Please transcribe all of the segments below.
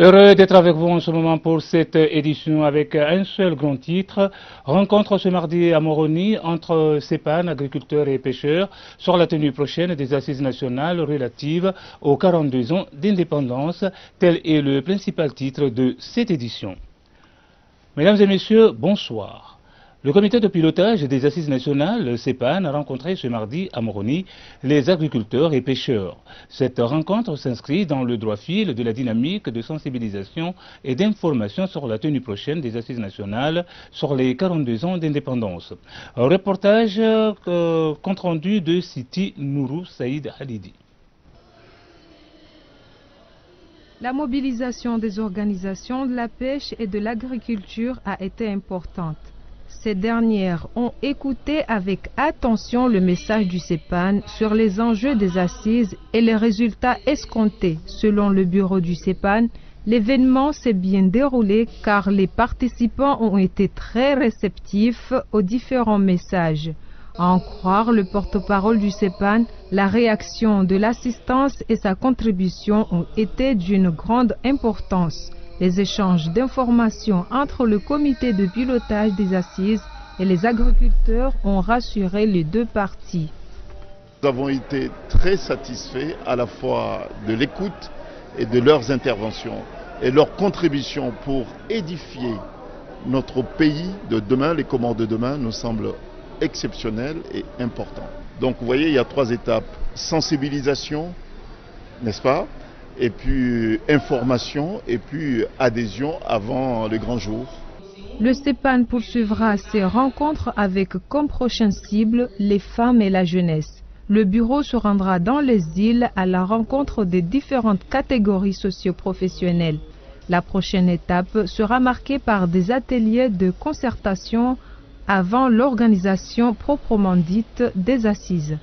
Heureux d'être avec vous en ce moment pour cette édition avec un seul grand titre. Rencontre ce mardi à Moroni entre CEPAN, agriculteurs et pêcheurs, sur la tenue prochaine des assises nationales relatives aux 42 ans d'indépendance. Tel est le principal titre de cette édition. Mesdames et messieurs, bonsoir. Le comité de pilotage des assises nationales, le CEPAN, a rencontré ce mardi à Moroni les agriculteurs et pêcheurs. Cette rencontre s'inscrit dans le droit fil de la dynamique de sensibilisation et d'information sur la tenue prochaine des assises nationales sur les 42 ans d'indépendance. Un reportage compte rendu de Siti Nourou Saïd Halidi. La mobilisation des organisations de la pêche et de l'agriculture a été importante. Ces dernières ont écouté avec attention le message du CEPAN sur les enjeux des assises et les résultats escomptés. Selon le bureau du CEPAN, l'événement s'est bien déroulé car les participants ont été très réceptifs aux différents messages. À en croire le porte-parole du CEPAN, la réaction de l'assistance et sa contribution ont été d'une grande importance. Les échanges d'informations entre le comité de pilotage des assises et les agriculteurs ont rassuré les deux parties. Nous avons été très satisfaits à la fois de l'écoute et de leurs interventions et leur contribution pour édifier notre pays de demain. Les commandes de demain nous semblent exceptionnelles et importantes. Donc vous voyez, il y a 3 étapes. Sensibilisation, n'est-ce pas ? Et puis information, et puis adhésion avant le grand jour. Le CEPAN poursuivra ses rencontres avec comme prochaine cible les femmes et la jeunesse. Le bureau se rendra dans les îles à la rencontre des différentes catégories socio-professionnelles. La prochaine étape sera marquée par des ateliers de concertation avant l'organisation proprement dite des assises.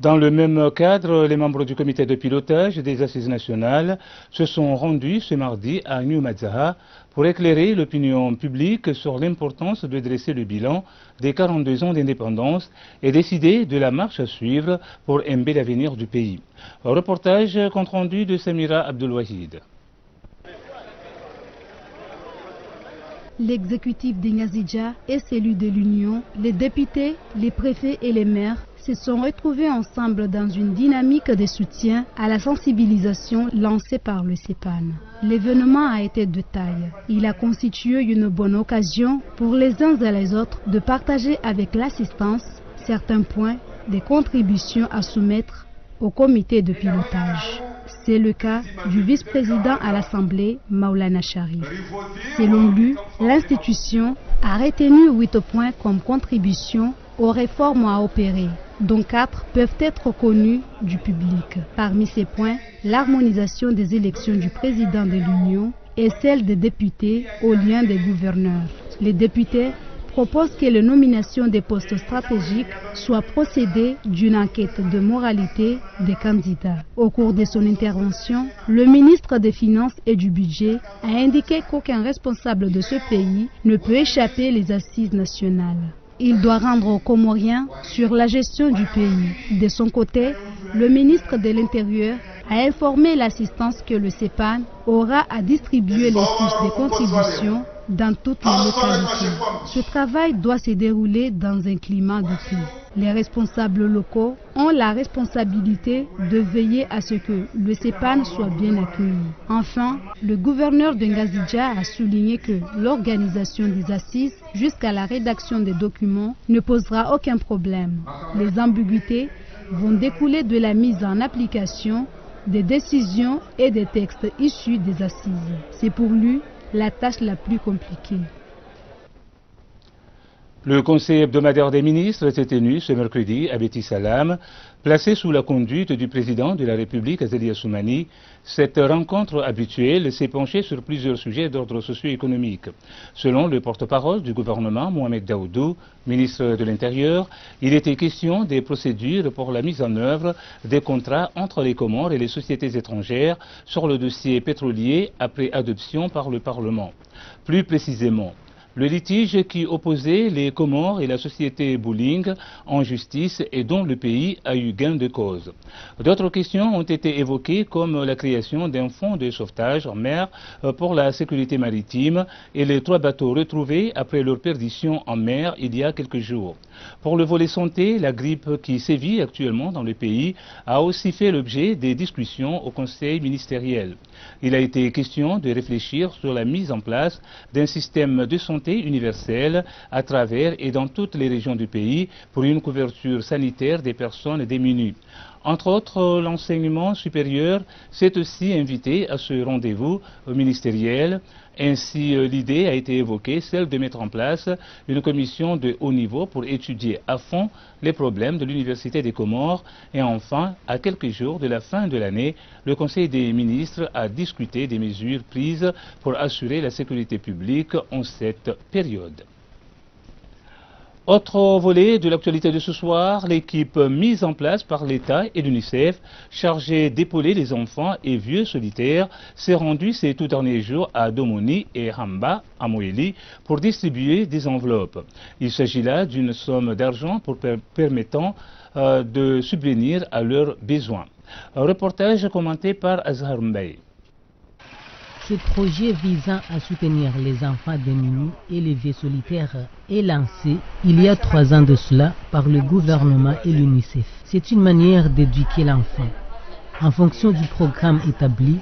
Dans le même cadre, les membres du comité de pilotage des assises nationales se sont rendus ce mardi à New Madzaha pour éclairer l'opinion publique sur l'importance de dresser le bilan des 42 ans d'indépendance et décider de la marche à suivre pour un bel avenir du pays. Un reportage compte rendu de Samira Abdelwahid. L'exécutif d'Ingazidja et celui de l'Union, les députés, les préfets et les maires se sont retrouvés ensemble dans une dynamique de soutien à la sensibilisation lancée par le CEPAN. L'événement a été de taille. Il a constitué une bonne occasion pour les uns et les autres de partager avec l'assistance certains points des contributions à soumettre au comité de pilotage. C'est le cas du vice-président à l'Assemblée, Maulana Sharif. Selon lui, l'institution a retenu 8 points comme contribution aux réformes à opérer, dont 4 peuvent être connus du public. Parmi ces points, l'harmonisation des élections du président de l'Union et celle des députés au lien des gouverneurs. Les députés propose que les nominations des postes stratégiques soient procédées d'une enquête de moralité des candidats. Au cours de son intervention, le ministre des Finances et du Budget a indiqué qu'aucun responsable de ce pays ne peut échapper les assises nationales. Il doit rendre aux Comoriens sur la gestion du pays. De son côté, le ministre de l'Intérieur a informé l'assistance que le CEPAN aura à distribuer les fiches de contribution dans toutes les localités. Ce travail doit se dérouler dans un climat de paix. Les responsables locaux ont la responsabilité de veiller à ce que le CEPAN soit bien accueilli. Enfin, le gouverneur de Ngazidja a souligné que l'organisation des assises jusqu'à la rédaction des documents ne posera aucun problème. Les ambiguïtés vont découler de la mise en application des décisions et des textes issus des assises. C'est pour lui la tâche la plus compliquée. Le Conseil hebdomadaire des ministres s'est tenu ce mercredi à Beti Salam, placé sous la conduite du président de la République, Azelia Soumani. Cette rencontre habituelle s'est penchée sur plusieurs sujets d'ordre socio-économique. Selon le porte-parole du gouvernement, Mohamed Daoudou, ministre de l'Intérieur, il était question des procédures pour la mise en œuvre des contrats entre les Comores et les sociétés étrangères sur le dossier pétrolier après adoption par le Parlement. Plus précisément, Le litige qui opposait les Comores et la société Bouling en justice et dont le pays a eu gain de cause. D'autres questions ont été évoquées comme la création d'un fonds de sauvetage en mer pour la sécurité maritime et les 3 bateaux retrouvés après leur perdition en mer il y a quelques jours. Pour le volet santé, la grippe qui sévit actuellement dans le pays a aussi fait l'objet des discussions au Conseil ministériel. Il a été question de réfléchir sur la mise en place d'un système de santé universel à travers et dans toutes les régions du pays pour une couverture sanitaire des personnes démunies. Entre autres, l'enseignement supérieur s'est aussi invité à ce rendez-vous ministériel. Ainsi, l'idée a été évoquée, celle de mettre en place une commission de haut niveau pour étudier à fond les problèmes de l'Université des Comores. Et enfin, à quelques jours de la fin de l'année, le Conseil des ministres a discuté des mesures prises pour assurer la sécurité publique en cette période. Autre volet de l'actualité de ce soir, l'équipe mise en place par l'État et l'UNICEF chargée d'épauler les enfants et vieux solitaires s'est rendue ces tout derniers jours à Domoni et Hamba, à Moélie, pour distribuer des enveloppes. Il s'agit là d'une somme d'argent permettant de subvenir à leurs besoins. Un reportage commenté par Azhar Mbaye. Ce projet visant à soutenir les enfants démunis et les vieux solitaires est lancé il y a 3 ans de cela par le gouvernement et l'UNICEF. C'est une manière d'éduquer l'enfant. En fonction du programme établi,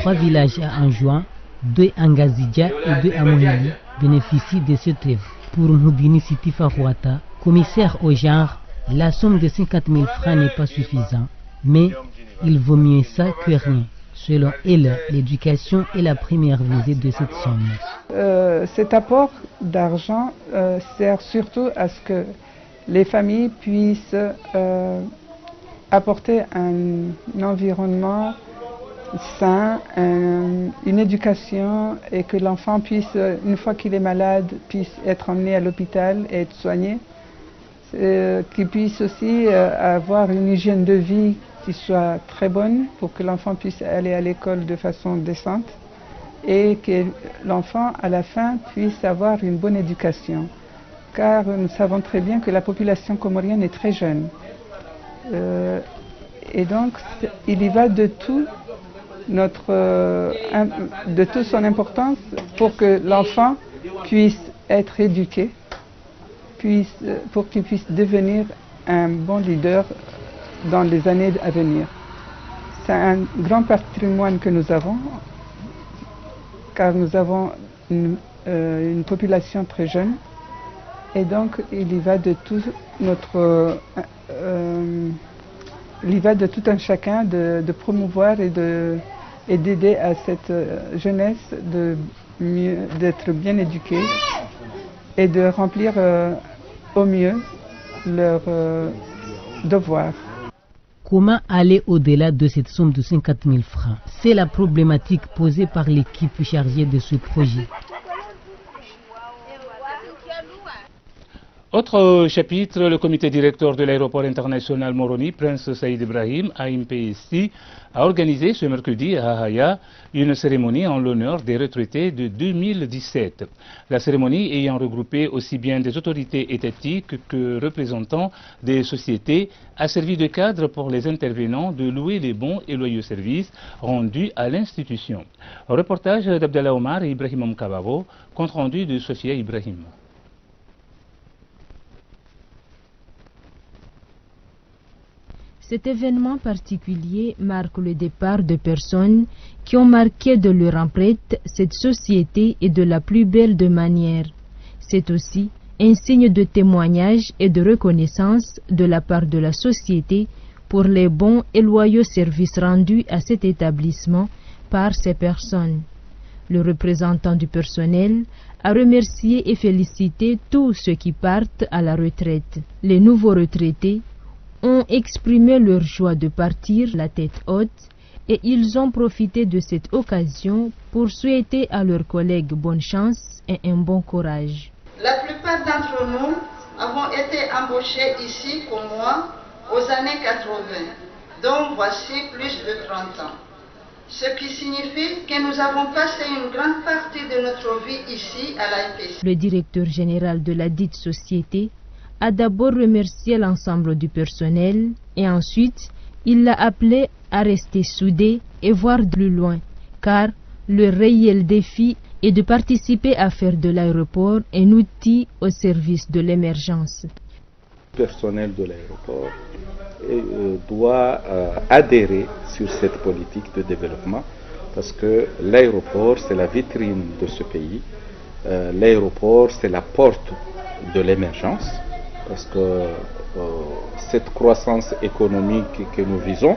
3 villages à Anjouan, 2 à Ngazidja et 2 à Mohéli bénéficient de cette œuvre. Pour Mhoubini Siti Farouata, commissaire au genre, la somme de 50 000 francs n'est pas suffisante, mais il vaut mieux ça que rien. Selon elle, l'éducation est la première visée de cette somme. Cet apport d'argent sert surtout à ce que les familles puissent apporter un environnement sain, une éducation, et que l'enfant puisse, une fois qu'il est malade, puisse être emmené à l'hôpital et être soigné. Qu'il puisse aussi avoir une hygiène de vie qui soit très bonne pour que l'enfant puisse aller à l'école de façon décente et que l'enfant à la fin puisse avoir une bonne éducation. Car nous savons très bien que la population comorienne est très jeune. Et donc il y va de toute son importance pour que l'enfant puisse être éduqué, pour qu'il puisse devenir un bon leader dans les années à venir. C'est un grand patrimoine que nous avons, car nous avons une population très jeune, et donc il y va de tout un chacun de promouvoir et d'aider à cette jeunesse d'être bien éduquée et de remplir au mieux leurs devoirs. Comment aller au-delà de cette somme de 50 000 francs? C'est la problématique posée par l'équipe chargée de ce projet. Autre chapitre, le comité directeur de l'aéroport international Moroni, Prince Saïd Ibrahim, AMPSI, a organisé ce mercredi à Haya une cérémonie en l'honneur des retraités de 2017. La cérémonie ayant regroupé aussi bien des autorités étatiques que représentants des sociétés a servi de cadre pour les intervenants de louer les bons et loyaux services rendus à l'institution. Reportage d'Abdallah Omar et Ibrahim Mkabavo, compte rendu de Sophia Ibrahim. Cet événement particulier marque le départ de personnes qui ont marqué de leur empreinte cette société et de la plus belle de manières. C'est aussi un signe de témoignage et de reconnaissance de la part de la société pour les bons et loyaux services rendus à cet établissement par ces personnes. Le représentant du personnel a remercié et félicité tous ceux qui partent à la retraite. Les nouveaux retraités ont exprimé leur joie de partir la tête haute et ils ont profité de cette occasion pour souhaiter à leurs collègues bonne chance et un bon courage. La plupart d'entre nous avons été embauchés ici comme moi aux années 80, donc voici plus de 30 ans. ce qui signifie que nous avons passé une grande partie de notre vie ici à l'APC. Le directeur général de la dite société a d'abord remercié l'ensemble du personnel et ensuite il l'a appelé à rester soudé et voir plus loin, car le réel défi est de participer à faire de l'aéroport un outil au service de l'émergence. Le personnel de l'aéroport doit adhérer sur cette politique de développement parce que l'aéroport c'est la vitrine de ce pays, l'aéroport c'est la porte de l'émergence parce que cette croissance économique que nous visons,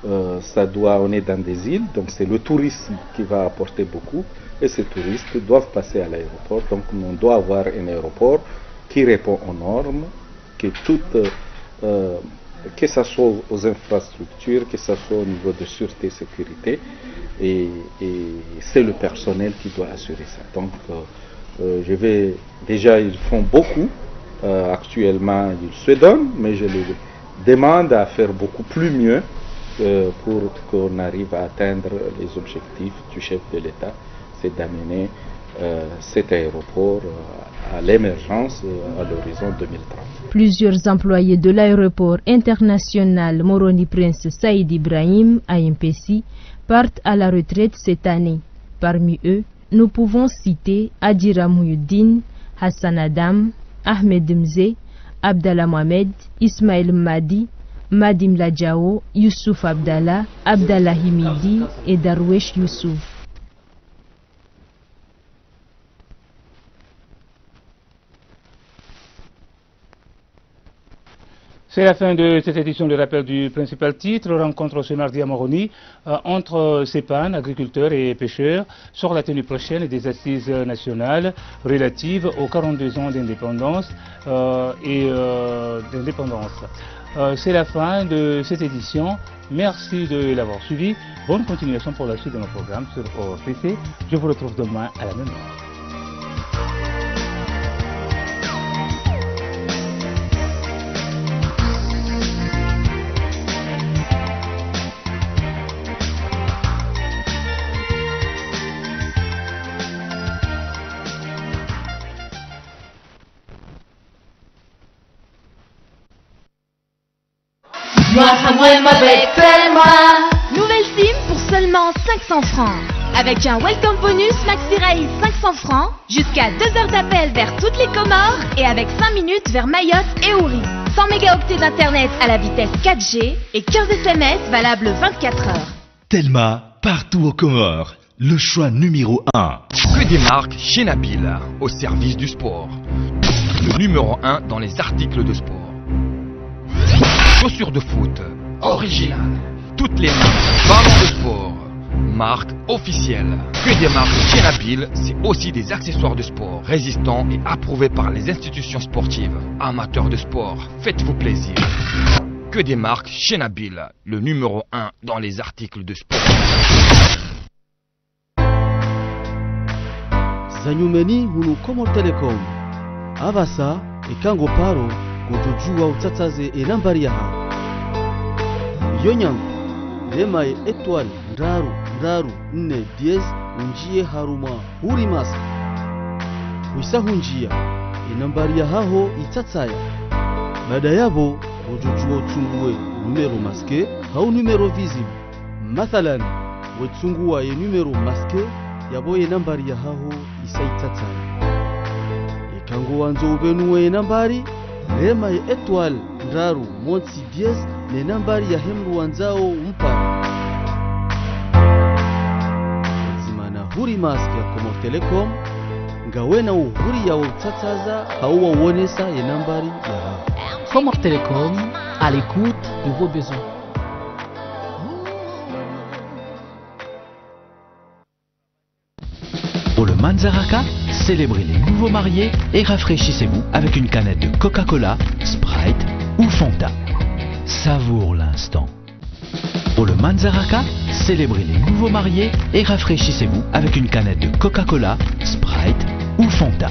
on est dans des îles, donc c'est le tourisme qui va apporter beaucoup et ces touristes doivent passer à l'aéroport, donc on doit avoir un aéroport qui répond aux normes, que ce soit aux infrastructures, que ce soit au niveau de sûreté et sécurité, et c'est le personnel qui doit assurer ça. Donc déjà ils font beaucoup, actuellement ils se donnent, mais je les demande à faire beaucoup plus mieux pour qu'on arrive à atteindre les objectifs du chef de l'État, c'est d'amener cet aéroport à l'émergence à l'horizon 2030. Plusieurs employés de l'aéroport international Moroni Prince Saïd Ibrahim à Mpessi partent à la retraite cette année. Parmi eux, nous pouvons citer Adira Mouyoudine, Hassan Adam, Ahmed Mze, Abdallah Mohamed, Ismaël Madi, Madim Ladjao, Youssouf Abdallah, Abdallah Himidi et Darwesh Youssouf. C'est la fin de cette édition de rappel du principal titre. Rencontre ce mardi à Moroni entre CEPAN, agriculteurs et pêcheurs, sur la tenue prochaine des assises nationales relatives aux 42 ans d'indépendance c'est la fin de cette édition. Merci de l'avoir suivi. Bonne continuation pour la suite de nos programmes sur ORTC. Je vous retrouve demain à la même heure. Nouvelle SIM pour seulement 500 francs. Avec un welcome bonus Maxi Rail 500 francs, jusqu'à 2 heures d'appel vers toutes les Comores et avec 5 minutes vers Mayotte et Ouri. 100 mégaoctets d'internet à la vitesse 4G et 15 SMS valables 24 heures. Telma, partout aux Comores, le choix numéro 1. Que des marques chez Nabil, au service du sport. Le numéro 1 dans les articles de sport. Chaussures de foot, originales. Toutes les marques, ballons de sport, marques officielles. Que des marques chez Nabil, c'est aussi des accessoires de sport, résistants et approuvés par les institutions sportives. Amateurs de sport, faites-vous plaisir. Que des marques chez Nabil, le numéro 1 dans les articles de sport. Zanyumeni hunu Comor Telecom. Avasa ikango paro kujujua utsatsaze enambari yaha. Yonyango lema étoile ndaru nne diez unjie haruma huri masa. Wisa hunjia enambari yahaho itsatsaya. Baada yabo kujujua utsunguwe numero masqué hau numero visible. Mathalan wetsunguwa ye numero masqué yabo enambari yahaho isaitsatsaya. Ikango wanzo ubenuwe enambari lema étoile ndaru monsi diez ne nambari ya hemru wanzao umpara. Zimana huri mask ya Comor Telecom ngawena uhuri ya utsatsaza hauwa uonesa ya nambari ya Comor Telecom, à l'écoute de vos besoins. Pour le Manzaraka, célébrez les nouveaux mariés et rafraîchissez-vous avec une canette de Coca-Cola, Sprite ou Fanta. Savoure l'instant. Pour le Manzaraka, célébrez les nouveaux mariés et rafraîchissez-vous avec une canette de Coca-Cola, Sprite ou Fanta.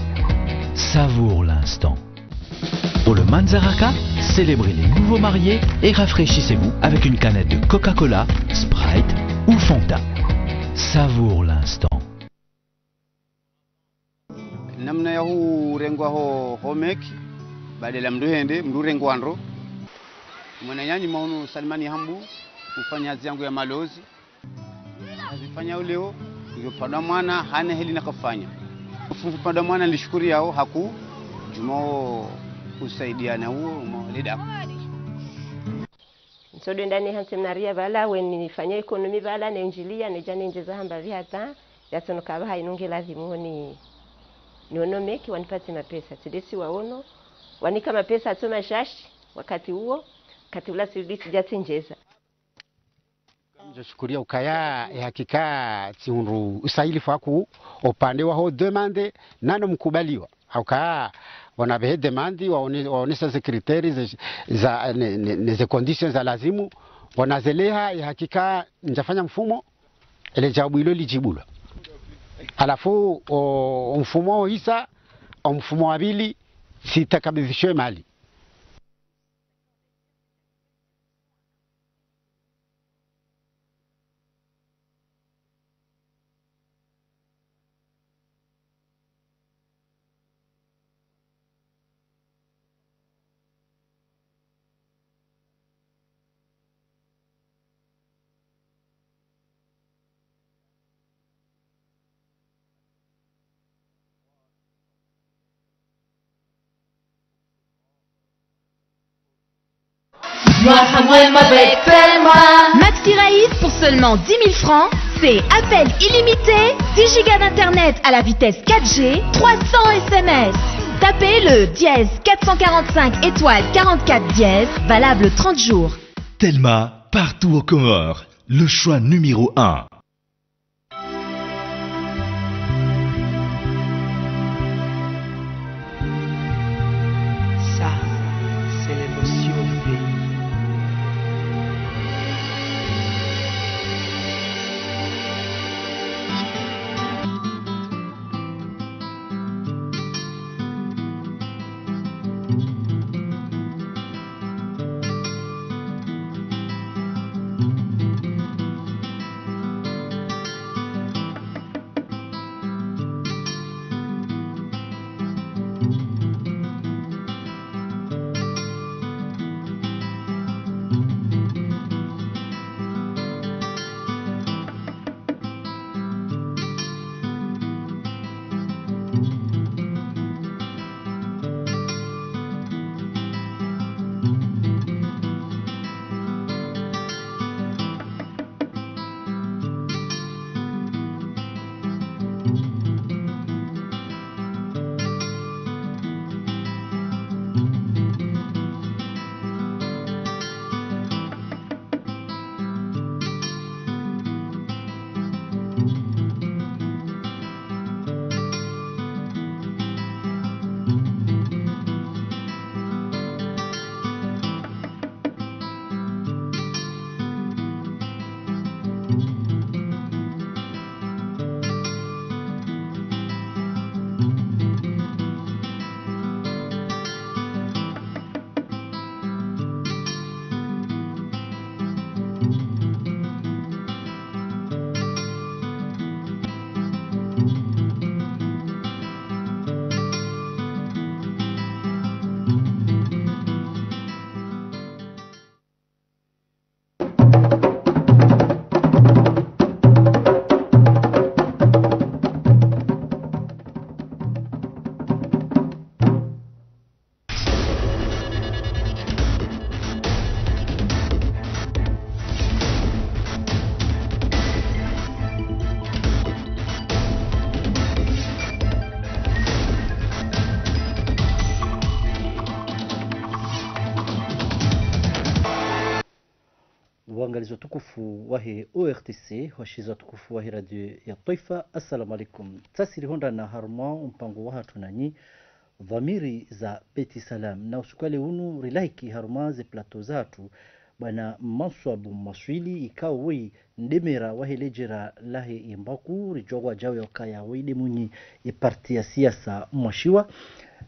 Savoure l'instant. Pour le Manzaraka, célébrez les nouveaux mariés et rafraîchissez-vous avec une canette de Coca-Cola, Sprite ou Fanta. Savoure l'instant. Namna ya huu rengwa ho meki badala mduhende mdurengwa ndro mwananyani maunu Salmani Hambu kufanya kazi yangu ya malozi azifanya uleo ndio pada mwana hana heli na kufanya pada mwana nilishukuru yao haku jumo kusaidiana huo mwalida nsodo ndani hansemnaria bala weni nifanya ekonomi bala na injilia ne jana njeza hamba vihata yasono kaba hainunge lazima niono meki wanipate mapesa tudesi waono wanika mapesa atoma shashi wakati huo kati ula sirudisi jatinjeza Njochukulia ukaya hakika tiunru usaili faku upande wa ho demande nano mkubaliwa auka wanabehe demandi waonesa sekretari za neze conditions za lazimu wanazeleha hakika njafanya mfumo ele jawabu ilo lijibula alafu mfumo hisa mfumo wa pili sitakabidhishwe mali. Maxi Raïs pour seulement 10 000 francs, c'est appel illimité, 10 gigas d'internet à la vitesse 4G, 300 SMS. Tapez le dièse 445 étoile 44 dièse, valable 30 jours. Telma, partout aux Comores, le choix numéro 1. Ça, c'est l'émotion du pays. waangalizi watukufu wahe ORTC washiza watukufu wahe radio ya Taifa, assalamu alaikum. Tasiri honda na harma mpango wa hatu nanyi dhamiri za Beti Salam na usukale unu rilaiki harma ze plateau zatu bana Maswabu Maswili ikao wei ndemera wahe lejera lahe imbaku rijogwa jawe wakaya wei demunyi ya parti ya siasa mwashiwa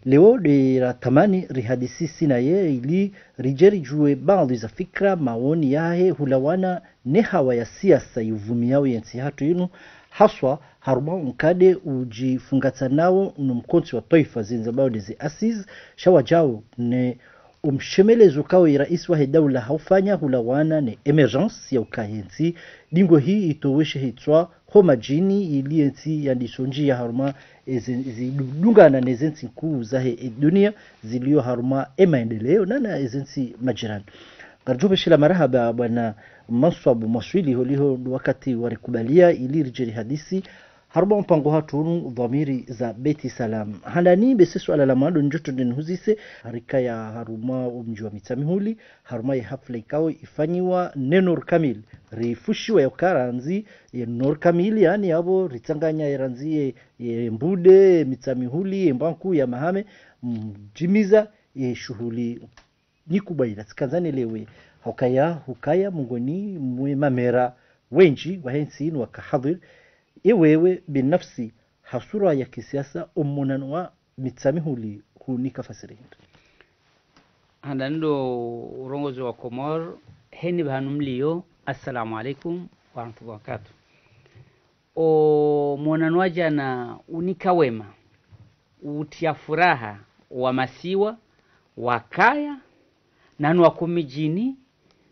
leo de ratamani rihadisisi na ye ili rijeri jue baadhi za fikra maoni yahe hulawana ne hawa ya siasa yuvumiao yensi hatu inu haswa haruma unkade ujifungata nao numkonti wa toifa zinzabao dizi asiz shawa jao ne umshemelezo kawe rais wa daula haufanya hulawana ne emergence ya ukayensi dingo hii itoweshe hitwa homa jini iliyensi yandisonji ya haruma zidungana na ezensi kuu zahe dunia zilio haruma maendeleo na ezensi majirani. Garjobe shila marahaba bwana Maswabu Maswili holiho wakati warikubalia ili rijeri hadisi haruma mpango hatunu dhamiri za Beti Salam. Handani bese swala la maado njoto den huzise harika ya haruma umji wa Mitsamihuli haruma ya hafla ikao ifanyiwa nenor kamil rifushiwa ya ukaranzi ya nor kamil yani abo ritanganya ya ranzi ya mbude Mitsamihuli ya mbanku ya mahame mjimiza ya shuhuli nikubaila sikanzani lewe hukaya mungoni mwe mamera wenji wahensi inu wakahadhir iwewe binafsi hasura ya kisiasa umunanu wa Mitsamihuli hunika fasiri handando urongozi wa Komor heni bahanumliyo assalamu alaikum wa rahmatullahi wa barakatuh o mwananu wa jana unika wema utia furaha wa masiwa wakaya nanu wakumijini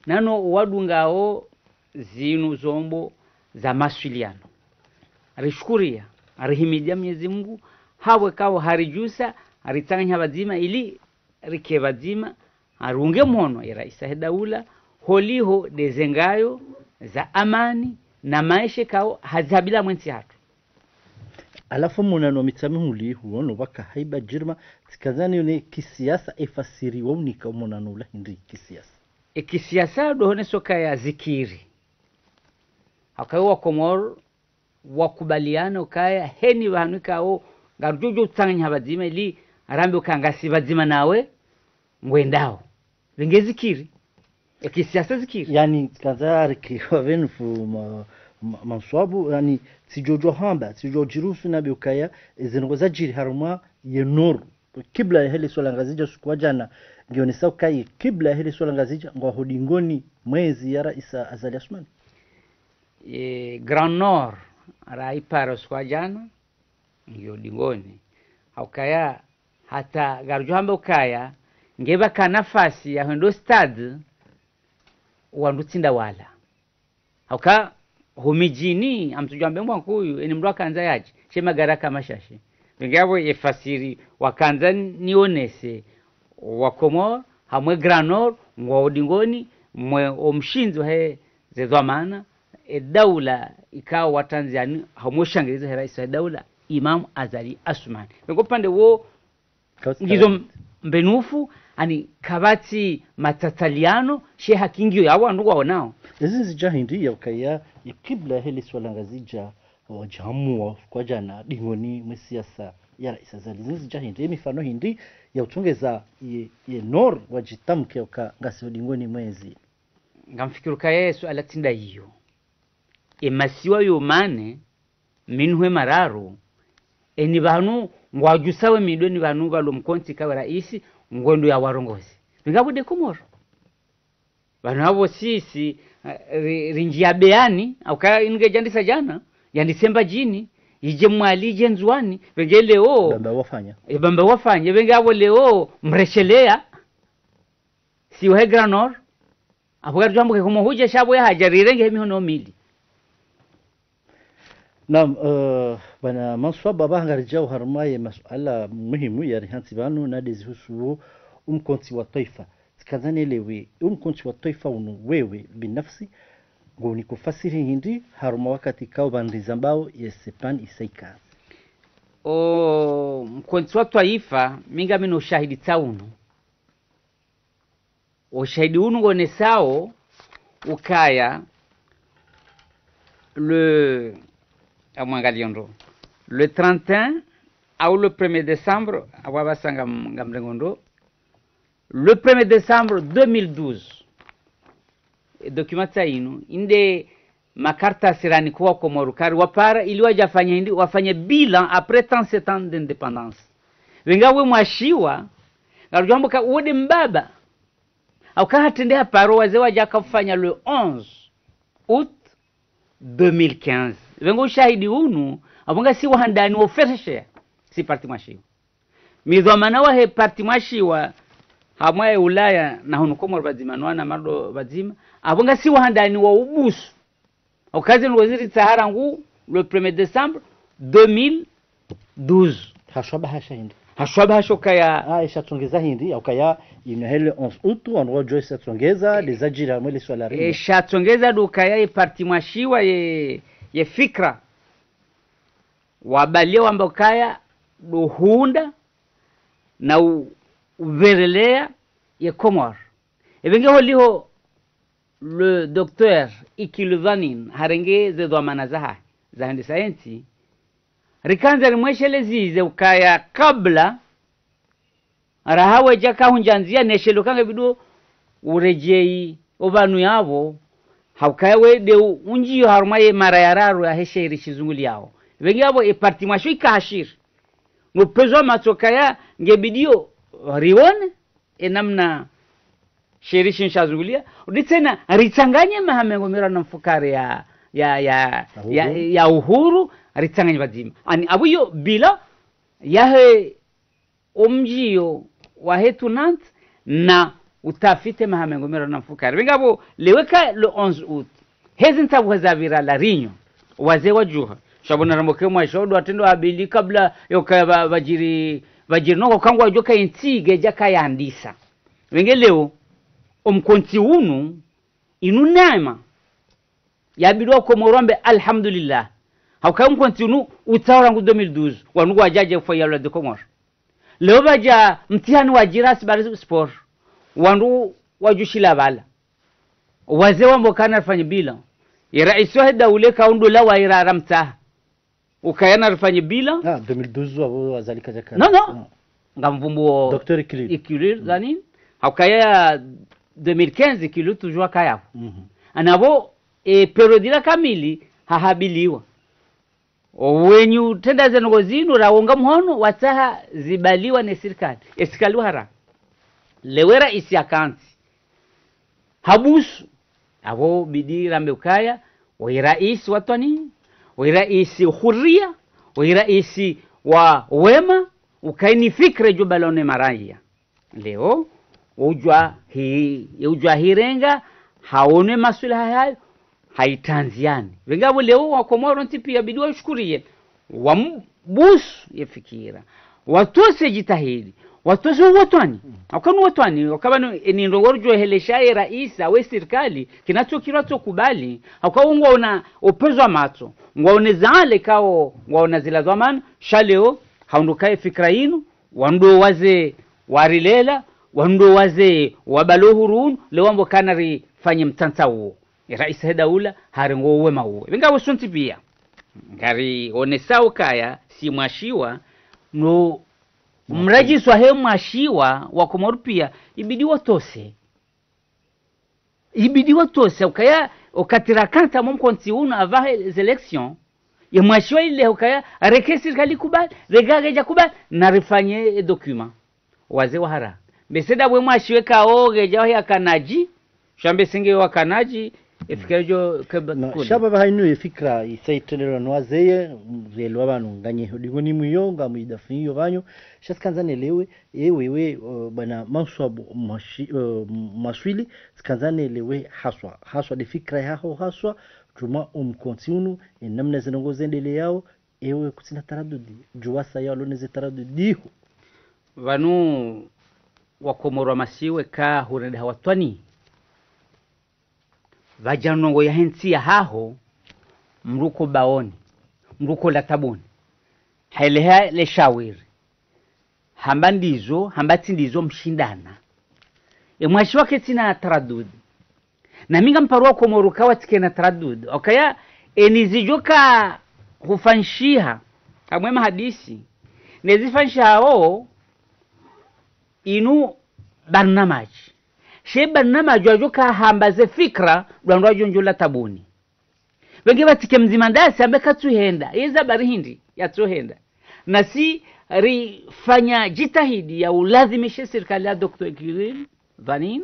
nanu wadungao zinu zombo za maswiliano arishukuria arihimidia Mwenyezi Mungu hawe kao harijusa aritanganya bazima ili rike bazima arunge mwono ya rais daula holiho dezengayo za amani na maisha kao hazabila mwensi hatu alafu munano Mitsamihuli huono waka haiba jirma tikazani yone kisiasa efasiri waunika munano la hindi kisiasa kisiasa dohone soka ya zikiri hakawa Komor wakubaliana ukaya heni bahanuka o garjuju tsanganya bazima ili arambe ukangasi bazima nawe ngwendao bingezikiri kisiasa zikiri yani kazari kiwa venfu Maswabu yani sijojo hamba sijojirusu na biukaya zingoza jiri haruma yenor kibla ya heli swala ngazija sikuwa jana ngionesa ukai kibla ya heli swala ngazija ngwa hodingoni mwezi ya Raisa Azali Asmani Grand Nord raiparo sikuwa jana ngiyodingoni haukaya hata garjo hamba ukaya ngeba kanafasi ya hendo stade wandutsinda wala hauka homijini amtujambe mwankuyu eni mrwa kanza yaji chema garaka mashashi ngabo efasiri wakanza nionese wa Komor hamwe Grand Nord ngwa odingoni mwe omshinzi he zezwamana daula ikawa wa Tanzania hamwe shangiriza rais wa daula Imam Azali Asmani ngo pande wo ngizo mbenufu ani kabati matataliano sheha kingio yawo ndugu waonao ezi zijahindi ya ukaya ikibla heli swala ngazija wajamu kwa jana dingoni msiasa ya Rais Azali zijahindi mifano hindi ya utongeza ye nor wajitamke ukangasi dingoni mwezi ngamfikiruka Yesu alatinda hiyo emasiwa yomane minwe mararo eni banu ngwajusawe midoni banu balo mkonti kawa rais ngondo ya warongozi bingabude Komoro banu abo sisi rinjia beani au kaya inge jandisa jana yandisemba jini ije mwalije nzwani benge leo bamba wafanya benge abo leo mreshelea si wa Grand Nord apo jambo ke komo huje shabo ya hajarire nge mihono mili Naam bana Maswaba bangarjao harmaye masuala muhimu ya rihansi banu na dezihusu umkonti wa taifa sikazani lewe umkonti wa taifa unu wewe binafsi ngoni kufasiri hindi haruma wakati kao bandizambao yesepan isaika mkonti wa taifa minga mino ushahidi taunu ushahidi unu ngone sao ukaya le 31 au le 1er décembre awabasanga ngamrengondo le 1er décembre 2012 dokumenta inu inde makarta sirani kwa Komoro kari wapara ili wajafanya hindi wafanye bilan après 37 ans d'indépendance wengawe mwashiwa garujambo ka ude mbaba au kahatendea paro wazee waja kufanya le 11 août 2015 wengo shahidi unu abonga si wahandani ofeshe si parti mwashiwa midhamana wa he parti mwashiwa hamwe Ulaya na hunu komor bazima na mardo bazima abonga si wahandani wa ubusu okazi ni waziri Sahara ngu le 1er décembre 2012 hashaba hindi hashaba hashokaya Aisha tongeza hindi ukaya inahele 11 août on Joyce tongeza les ajira mwele swalari Aisha tongeza dukaya parti mwashiwa ye fikra wabalio ambokaya duhunda na uverelea ye Komor ebenge holiho le docteur Ikiluvanin harenge ze dhamana za handi sayansi rikanza rimweshele zize ukaya kabla arahawe jaka hunjanzia neshelo kanga bidu urejei obanu yabo haukaya wede unjiyo harumaye mara yararu ya hesheri shizunguli yao wengi yabo e parti mwasho ikahashir nupezo matokaya ngebidio rione enamna sherishin shazungulia uditena ritanganye mahamengo mira na mfukare ya uhuru ritanganye bazima ani abuyo bila yahe omjiyo wahetu Nantes na utafite mahamengo mira na mfukare bingabo leweka le 11 août hezi ntabu hazavira la rinyo wazee wa juha shabona ramoke mwashodo atendo abili kabla yoka bajiri noko kangwa joka intige jaka yandisa wengeleo omkonti unu inunama yabidwa ko morombe alhamdulillah hauka mkonti unu utawra ngu 2012 wanugo ajaje fo yalla de Komor leo baja mtihani wa jirasi bari sport wandu wajushila bala wazee wa mbokana fanya bila ya rais wa daula kaundu la wa iraramta ukayana rifanye bila 2012 wabo wazalika jaka no ngamvumbo Dr. Ikilir zani haukaya 2015 Ikilir tujua kaya anabo periodila kamili hahabiliwa wenyu tenda zenogo zinu raonga mhono wataha zibaliwa ne serikali esikaliwa hara lewera isi akanti habusu abo bidi rambe ukaya wa rais watani wa rais huria wa rais wa wema ukaini fikre jubalone maraya leo ujwa hirenga haone masula hayo haitanziani wengabo leo wa Komoro pia bidii washukuriye wambusu yefikira watose jitahidi watose watwani akanu watwani wakabano ni ndongorjo heleshaye rais wa serikali kinachokirwa kubali akaungwa una opezwa mato ngwaone zale kao ngwaona zila zaman shaleo haundukae fikra yinu wando waze warilela wando waze wabalohurun lewambo kanari fanye mtanta huo rais daula harengo wema huo ngabo sunti pia ngari onesao kaya si mwashiwa no mrajiswa he mwashiwa wa Komoro pia ibidi watose ukaya okatira kanta mumkonti una ava election ya mwashiwa ile ukaya rekesi kali kubali regageja kubali na rifanye document wazee wa hara beseda bwe mwashiwe kaoge jaho ya kanaji shambe singe wa kanaji efikejo no, shaba bahainu fikra isaitenero nwazeye zelo abantu nganye hodingo ni muyonga muidafinyo banyo shaskanzane lewe yewewe bana maswabo maswili skanzane lewe haswa de fikra yao haswa tuma continue namna zinongo zendele yao ewe kutina taradudi juwasa yao loneze taradudi vanu wa Komoro masiwe ka hurenda watwani vajanongo ya hensi ya haho mruko baoni mruko la tabuni heleha le shawiri hambati ndizo mshindana mwashi wake tina taradudi na minga mparua Komoro kawa tike na taradudi okaya enizijoka hufanshiha hamwema hadisi nezifanshiha hao inu barnamaji she barnamaji wajoka hambaze fikra rwandwa jonjola tabuni wenge batike mzima ndasi ambe katuhenda yeza barihindi yatuhenda na si rifanya jitahidi ya ulazimishe serikali ya Dr. Kirill Vanin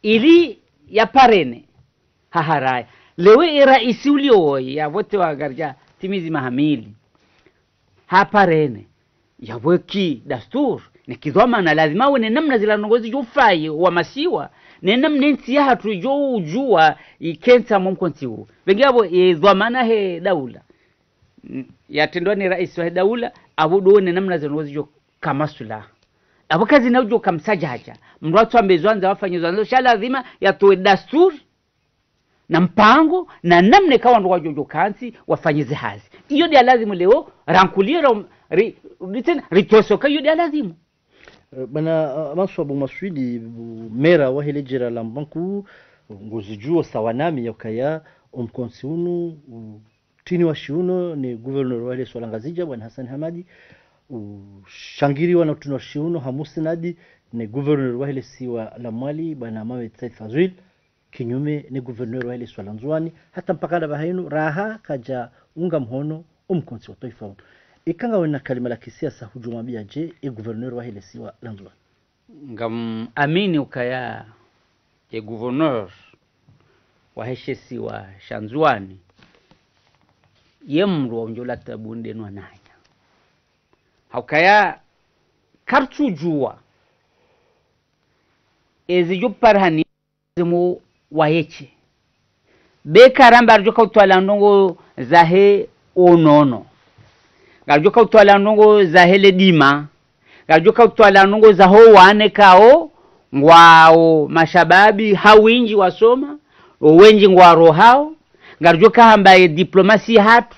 ili ya parene haharaya lewe raisi ulio ya vote wa garja timizi mahamili haparene ya weki dastur ni kidhoma na lazima wene namna zila nongozi jufai wa masiwa ne namna nti ya hatu jo ujua ikenta mumkonti huu vengi abo dhamana he daula ya tendwa ni raisi wa daula abudu ne namna zila nongozi jo kamasula abo kazi na ujo kamsajaja mratu ambezwanza wafanyizwanza sha lazima ya tuwe dastur na mpango na namne kawa ndo wajojo kansi wafanyize hazi iyo dia lazimu leo rankulira ritosoka iyo dia lazimu bana maswabu maswidi mera wa hele jira la mbanku ngozijuo sawanami yakaya umkonsiunu tini wa shiuno ni governor wa hele swalangazija bwana Hassan Hamadi shangiri wa tuni wa shiuno Hamusi Nadi ni governor wa hele siwa la Mali bwana Mohamed Said Fazil kinyume ni governor wa ile swala nzwani hata mpaka na bahinu raha kaja unga mhono umkonsi wa taifa ikanga wena kalima la kisiasa hujuma bia je governor wa ile siwa lanzwani ngam amini ukaya governor wa heshesi wa shanzwani yemru onjola tabunde no nanya haukaya kartu jua ezijo parhani mu wayeche bekaramba arjoka utwala ndongo zahe onono garjoka utwala ndongo zahe ledima garjoka utwala ndongo zaho wane kao ngwao mashababi hawinji wasoma wenji ngwaro hao garjoka hamba diplomasi hatu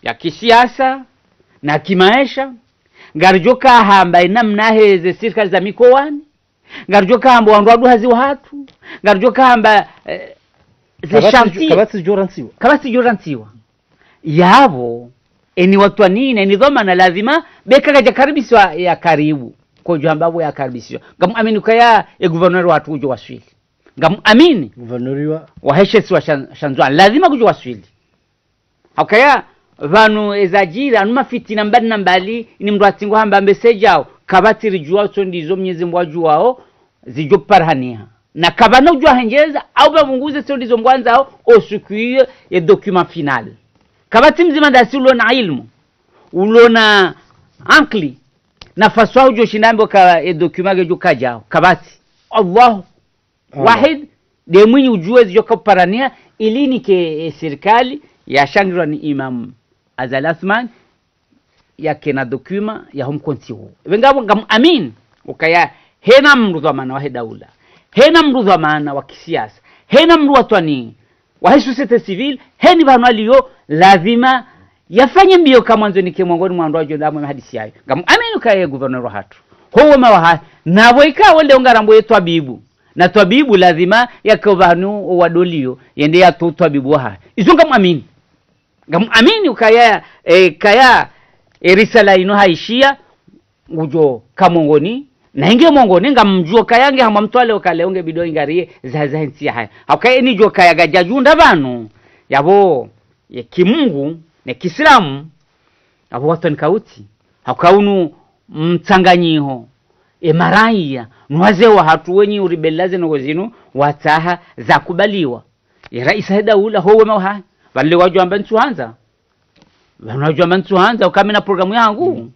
ya kisiasa na kimaisha garjoka hamba namna heze serikali za mikoani garjoka hamba wandu hazi watu garjoka hamba kabati joransiwa yabo eni watu nini ni dhamana lazima beka kaja karibiswa ya karibu kojo ambabo ya karibiswa ngam amini kaya governor watu ujo waswili ngam amini governor wa heshesi wa shanzwa lazima kujo waswili hakaya vanu ezajira numa fitina mbali mbali ni mndu atingo hamba mbesejao kabati rijua so ndizo mnyezi mbwajuao zijo parhania na kabana ujua henjeza au bamunguze so ndizo mbwanzao osukuye ya document final kabati mzima ndasi ulona ilmu ulona ankli na faswa ujo shinambo ka ya document gejo kajao kabati Allah wahid de mwini ujue zijo parhania ilini ke serikali ya shangirwa ni Imam Azal Athman ya kena dokuma ya humkonti huu wengabo ngam amin ukaya hena mru dhamana wa daula hena mru dhamana wa kisiasa hena mru watwani wa societe civil heni banwaliyo lazima yafanye mbio kama mwanzo ni kemongoni mwandu wa jondamu hadisi yayo ngam amin ukaya governor hatu huwa mawa nabo ikawa leo ngarambo yetu abibu na tabibu lazima yakobanu wadolio yende ya tabibu wa izunga amin ngam amini ukaya kaya risala ino haishia ujo kamongoni na inge mongoni ngamjuo kayange hama mtwale ukaleonge bido ingarie za nsi haya hakaya ni jo kaya gajajunda banu yabo ya kimungu na Kiislamu abo watu nkauti hakaunu mtanganyiho maraiya nwaze wa hatu wenyi uribelaze nogozinu wataha za kubaliwa ya rais daula howe mawa wale wajua mbantuanza wanajua mbantuanza ukamina programu yangu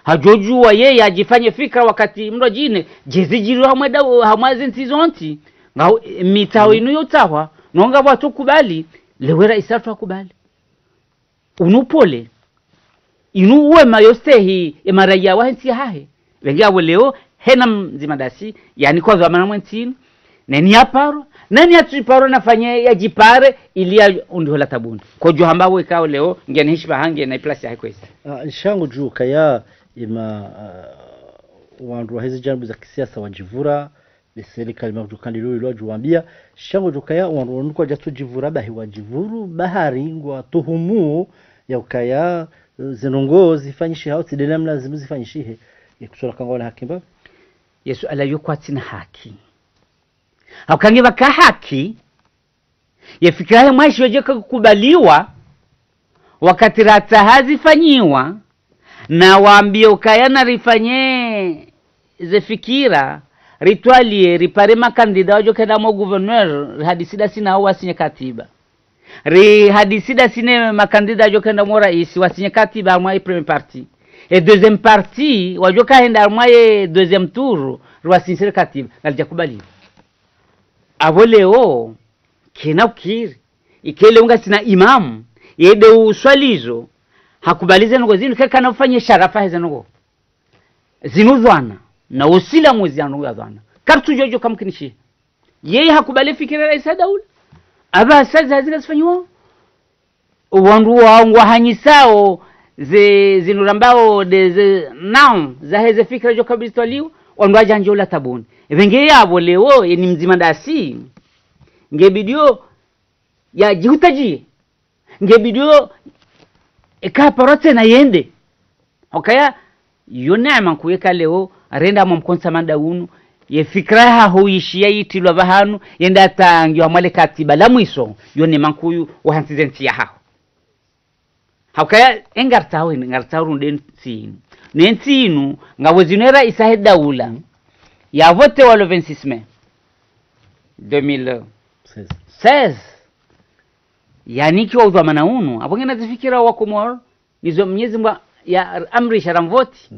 hajojua yeye ajifanye fikra wakati mro jine jezijiri hamweda hamwazi ntizonti ngao mitao inu yotawa nonga watu kubali lewera isatu akubali unupole inu uwe mayostehi emaraya wahensi hahe wengia leo hena mzimadasi yani kwa zamana mwentini neni aparo nani atuparo nafanye ya jipare ilia undihola tabundi kojo hambawe kao leo ngene hishba hange na plus ya kwesa nshangu juu kaya ima wandu hizi jambo za kisiasa wajivura beseli kalima kujukandi lilo juambia shangu juu kaya wandu kwa jatu jivura bahi wajivuru bahari ngwa tuhumu ya ukaya zinongo zifanyishe hao tidelam lazima zifanyishe ikusola kangona hakimba Yesu ala yokwatina haki hakange baka haki yafikirahe mwashi waje kukubaliwa wakati rata hazifanyiwa na waambie ukayana rifanye ze fikira ritwalie ripare makandida wajo kenda mo gouverneur hadisida sina au wasinye katiba hadisida sine makandida wajo kenda mo rais wasinye katiba mwa premier parti et deuxième partie wajo kaenda mwa deuxième tour wasinye katiba ngalijakubali abo leo kena ukiri ikele unga sina imam yede uswalizo hakubalize ngo zinu kana ufanye sharafa hizo ngo zinuzwana na usila mwezi anu yadwana kartu jojo kamkinishi yeye hakubali fikira rais daula aba sasa zingazifanywa wandu wangu hanyisao zinurambao now za heze fikira jo kabisa liu wandu ajanjola tabuni evenge yabo leo ni mzima dasi ngebidio ya jihutaji ngebidio ekaparote na yende okaya yonema kuweka leo arenda mumkonsa manda unu ye fikra huishia yitilwa bahanu yenda tangi wa male katiba la mwiso yone mankuyu wa hanzenti ya hao hakaya engartawe ngartaru ndentinu nentinu ngawozinera isahe daula ya vote wa le 26 mai 2016 yani kiwa udhamana unu hapo ngena zifikira wa Komoro nizo Mwenyezi Mungu ya amrisha ramvoti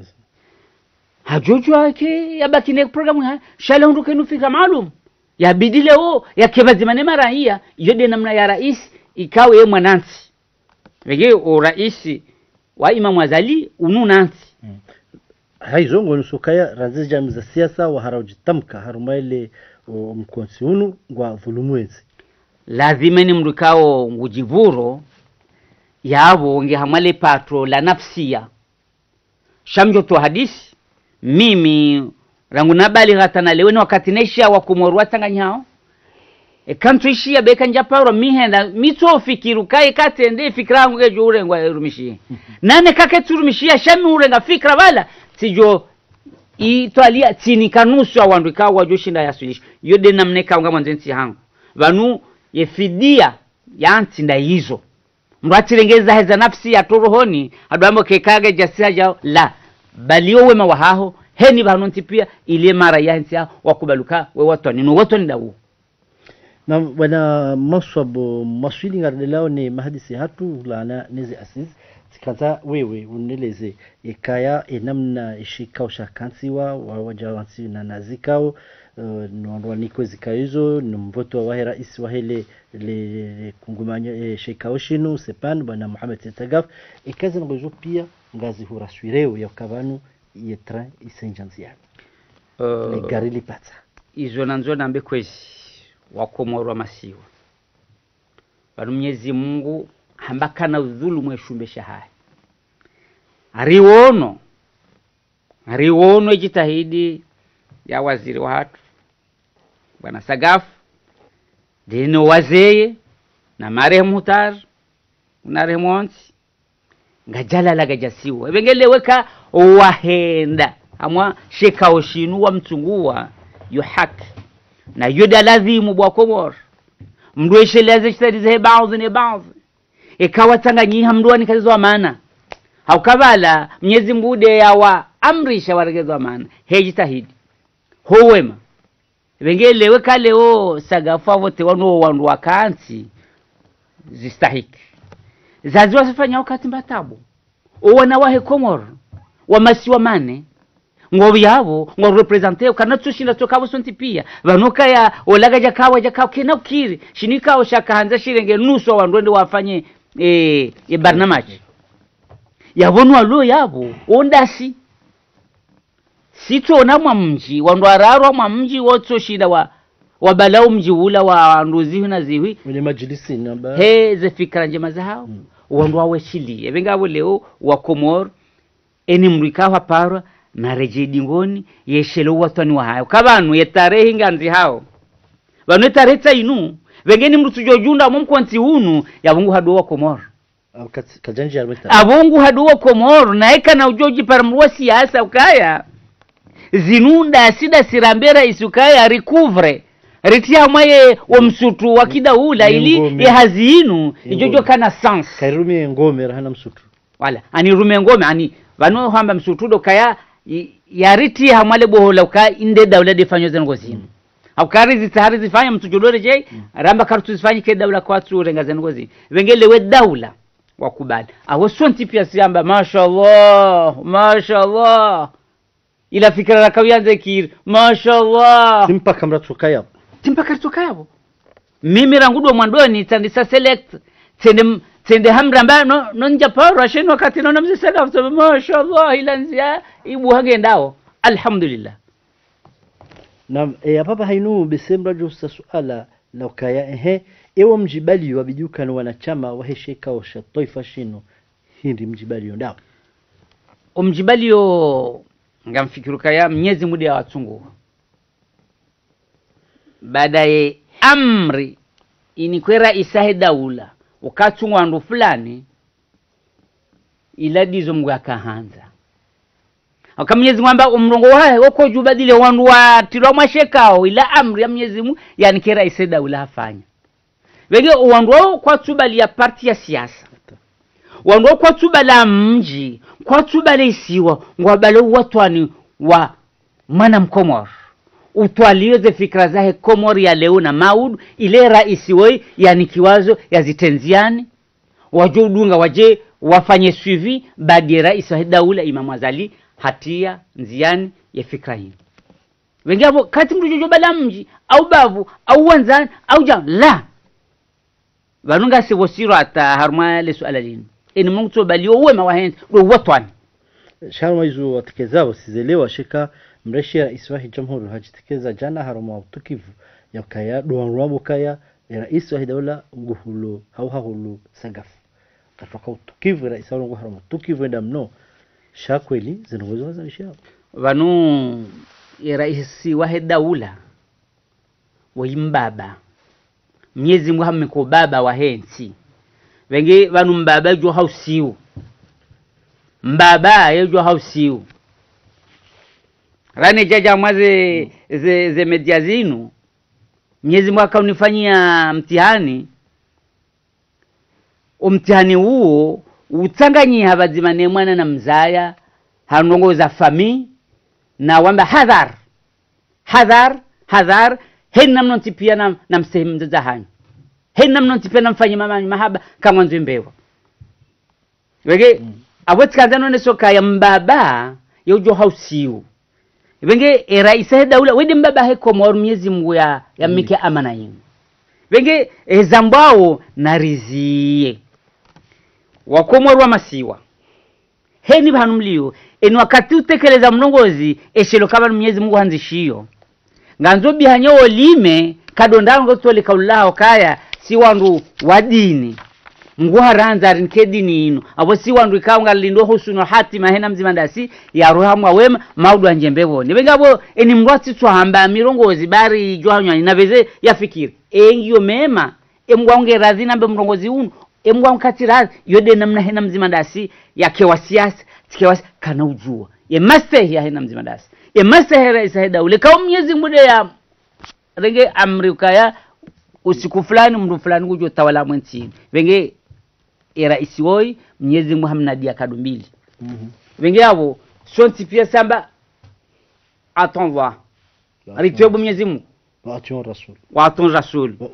hajojo yake yabaki ne programu shala ondoke nufika maalum ya bidile o ya kebazimane maraia yode namna ya rais ikawe ye mwanansi wege o rais wa Imam Azali ununansi haizongo nusukaya razizi jamu za siasa wa harajitamka harumaile mkonsi unu ngwa dhulumwezi lazima ni mrukao ngujivuro yabo nge hamale patro la nafsia shamjo to hadisi mimi rangu nabali gatana leweni wakati nesha wa Komoro Tanganyao country shia beka njaparo mihenda mito fikiru kai katende fikra ngu jure ngwa rumishi nane kake turumishia shamure nga fikra bala sijo itwalia tini kanusu wa wandu kawa joshinda yasulisha yode namneka nga mwanzensi hangu vanu yefidia yanti nda hizo mwatirengeza heza nafsi ya turuhoni adwambo kekage jasia jao la balio wema wahaho heni banonti pia ile mara yanti ya wakubaluka we watoni no watoni dawo na wana maswabo maswili ngardelao ni mahadisi hatu lana nezi asis sikaza wewe uneleze ikaya enamna ishikao shakansiwa wajawansi na nazikao no niko zikaizo mvoto wa rais wa hele le kungumanya shikao shinu sepan bwana Mohamed Tagaf ikaza ngozo pia ngazi huraswireo ya kabanu yetra isenjanzia le gari lipata izo nanzo nambe kwezi wa Komoro masiwa banu Mwenyezi Mungu hambakana udhulumu eshumbesha haya ariono jitahidi ya waziri wa hatu bwana Sagaf dino wazeye na marehemu Hutar unarehemu onsi ngajala la gajasiwa ebengeleweka wahenda amwa shekao shinu wa mtungua yuhaki na yuda lazimu bwa Komoro mndwesheleze chitarize baadhi ne baadhi ikawa Tanganyika mndwani kazo amana haukabala Mwenyezi Mungu ya wa amrisha waregezo amana hejitahidi howema wengelewe kale o Sagafa wote wano wandu wakansi zistahiki zazi wasifanya wakati mbatabu wana wahe Komoro wamasiwa mane ngobi yabo ngo representer ukanatsushinda tokabo sonti pia vanuka ya olaga jakawa kena ukiri shinika oshaka hanza shirenge nuso wandwende wafanye barnamaji yabonu alo yabo ondasi sito na mji wandwararo mwa mji wotso shida wa balao mji ula wa nduzi na ziwi wale majlisi namba ze fikra njema zao wandwa weshili ebengabo leo wa Komoro eni mrikawa parwa na reje dingoni yeshelo watani wa hayo kabanu yetarehe nganzi hao banu tareta inu vengeni mrutujojunda mumkwanti hunu yabungu hadu wa Komoro kajanji alweta abungu hadu wa Komoro na eka na ujoji paramwa siasa ukaya zinunda sida sirambera isukaya recouvre ritia mwaye wa msutu wa kidaula ili ya hazinu ijojo kana sans kairumi ngome rahana msutu wala ani rumengome ani vano hamba msutudo kaya yariti hamale bohola ka inde dawla defanyo zengozi aukari zitahari zifanya mtujodore je ramba kartu zifanye ke dawla kwa tu renga zengozi wengele we dawla wakubali awo sonti pia siamba mashallah ila fikra la kawianze kir mashallah timpa kamra tukaya mimi rangudo mwandoni tandisa select tende hamramba no njaparo asheni wakati no namzisada futo mashallah ilanzia ibu hagendao alhamdulillah. Naam, hapa hainu besemra justa suala la kaya ewa mjibali wa bijuka na wanachama wa hesheka wa Taifa shino hindi mjibali ndao mjibali yo ngamfikiru kaya mnyezi mudi ya watungu baadaye amri inikwera isahe daula wakati wandu fulani iladizo mwaka hanza aka Mwenyezi Mungu umrongo wae wako jubadile wandu wa tiro mashekao ila amri ya Mwenyezi Mungu yani kera isahe daula hafanya wenge wandu kwa tubali ya parti ya siasa wandu kwa tubala mji kwa tubala isiwa ngwabale watwani wa mana mkomor utwalioze fikra zahe komori ya leo na maudu ile raisi woi yani kiwazo ya zitenziani wajudunga waje wafanye suivi baadi raisi wa daula Imam Azali hatia nziani ya fikra hii wengi hapo kati mtu jojo bala mji au bavu au wanzani au jam la wanunga si wasiro ata harma le suala lini eni mungu to balio wema wahenzi watwani sharma izo watekezao sizelewa shika mreshia Iswahi Jamhuri hajitekeza jana haruma utukivu ya kaya duanruabu kaya ya rais wa daula nguhulu hauhahulu sangafu katoka utukivu rais wa nguhulu utukivu enda mno shakweli zinongozo zanisha vanu ya rais wa daula wa imbaba Mwenyezi Mungu hameko baba wa hensi wengi vanu mbaba jo hausiu mbaba yejo hausiu rane jaja mwaze ze media zinu Mwenyezi Mungu akaunifanyia mtihani umtihani huo utanganyi habazimane mwana na mzaya hanongoza fami na wamba hadhar hena mnontipia na msehemu zahani hena mnontipia na mfanyi mahaba kama nzimbewa wege aweti kanzano nesoka ya mbaba yojo hausiu wenge raisi daula wedi mbaba heko mwa Mwenyezi Mungu ya mike amana yinu wenge zambao narizie wakomorwa masiwa heni banumlio eni wakati utekeleza mnongozi eshelo kama Mwenyezi Mungu hanzishio nganzo bihanyo lime kadondango tole kaulao kaya si wandu wadini nguharanza rinkedini ino abo si wandu ikaunga lindo husuno hatima hena mzimandasi ya rohamwa wema maudu anjembevo ni bengabo eni mrwati twahamba mirongozi bari jwanywa inaveze yafikiri engiyo mema emgwaunge radhina mbe mrongozi unu emgwaunge katirazi yode namna hena mzimandasi ya kewasiasi tikewasi kana ujua mastehi ya hena mzimandasi mastehi raisa heda ule kao Mwenyezi Mungu ya renge amri ukaya usiku fulani mdu fulani kujo tawala mwentini wenge raisi woi Mwenyezi Mungu hamnadia kadumbili wenge abo sonti pia samba atonwa ritwebu Mwenyezi Mungu waton rasul wa